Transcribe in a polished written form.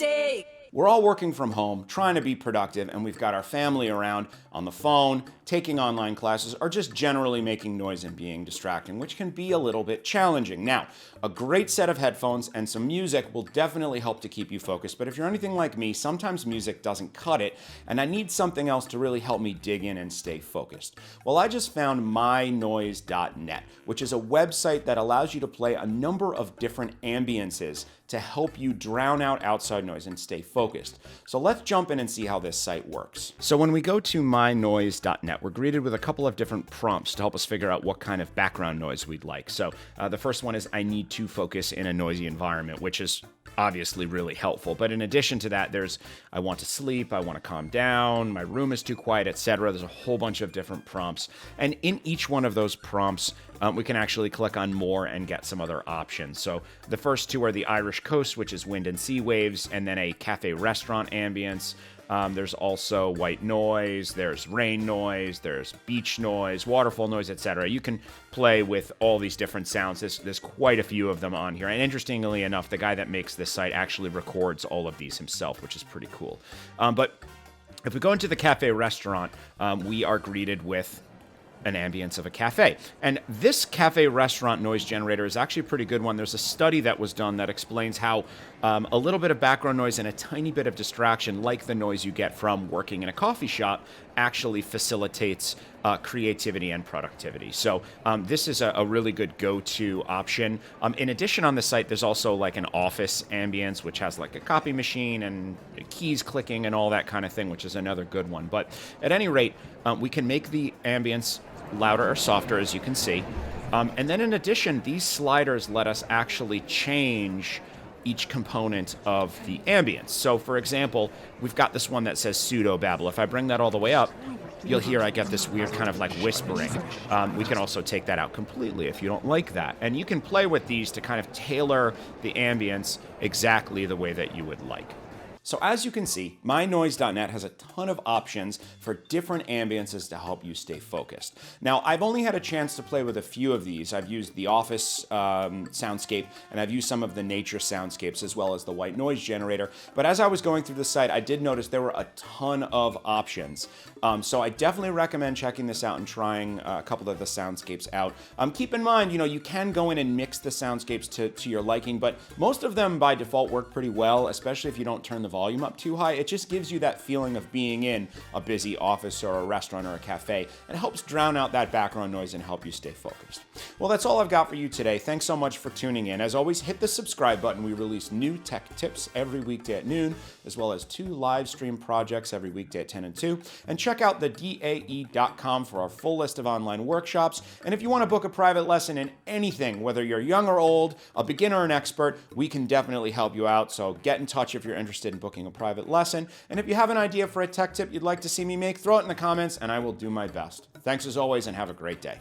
dig. We're all working from home, trying to be productive, and we've got our family around on the phone, taking online classes, or just generally making noise and being distracting, which can be a little bit challenging. Now, a great set of headphones and some music will definitely help to keep you focused, but if you're anything like me, sometimes music doesn't cut it, and I need something else to really help me dig in and stay focused. Well, I just found Mynoisenet, which is a website that allows you to play a number of different ambiances to help you drown out outside noise and stay focused. So let's jump in and see how this site works. So when we go to mynoise.net, we're greeted with a couple of different prompts to help us figure out what kind of background noise we'd like. So the first one is, I need to focus in a noisy environment, which is obviously really helpful. But in addition to that, there's, I want to sleep, I want to calm down, my room is too quiet, etc. There's a whole bunch of different prompts. And in each one of those prompts, we can actually click on more and get some other options. So the first two are the Irish coast, which is wind and sea waves, and then a cafe restaurant ambience. There's also white noise, there's rain noise, there's beach noise, waterfall noise, etc. You can play with all these different sounds. There's quite a few of them on here. And interestingly enough, the guy that makes this site actually records all of these himself, which is pretty cool. But if we go into the cafe restaurant, we are greeted with an ambience of a cafe. And this cafe restaurant noise generator is actually a pretty good one. There's a study that was done that explains how a little bit of background noise and a tiny bit of distraction, like the noise you get from working in a coffee shop, actually facilitates creativity and productivity. So this is a really good go-to option. In addition, on the site, there's also like an office ambience, which has like a copy machine and keys clicking and all that kind of thing, which is another good one. But at any rate, we can make the ambience louder or softer, as you can see. And then in addition, these sliders let us actually change each component of the ambience. So for example, we've got this one that says pseudo babble. If I bring that all the way up, you'll hear I get this weird kind of like whispering. We can also take that out completely if you don't like that. And you can play with these to kind of tailor the ambience exactly the way that you would like. So as you can see, mynoise.net has a ton of options for different ambiances to help you stay focused. Now, I've only had a chance to play with a few of these. I've used the office soundscape, and I've used some of the nature soundscapes, as well as the white noise generator. But as I was going through the site, I did notice there were a ton of options. So I definitely recommend checking this out and trying a couple of the soundscapes out. Keep in mind, you can go in and mix the soundscapes to your liking, but most of them by default work pretty well, especially if you don't turn the volume up too high. It just gives you that feeling of being in a busy office or a restaurant or a cafe, and helps drown out that background noise and help you stay focused. Well, that's all I've got for you today. Thanks so much for tuning in. As always, hit the subscribe button. We release new tech tips every weekday at noon, as well as 2 live stream projects every weekday at 10 and 2. And check out the DAE.com for our full list of online workshops. And if you want to book a private lesson in anything, whether you're young or old, a beginner or an expert, we can definitely help you out. So get in touch if you're interested in booking a private lesson. And if you have an idea for a tech tip you'd like to see me make, throw it in the comments and I will do my best. Thanks as always, and have a great day.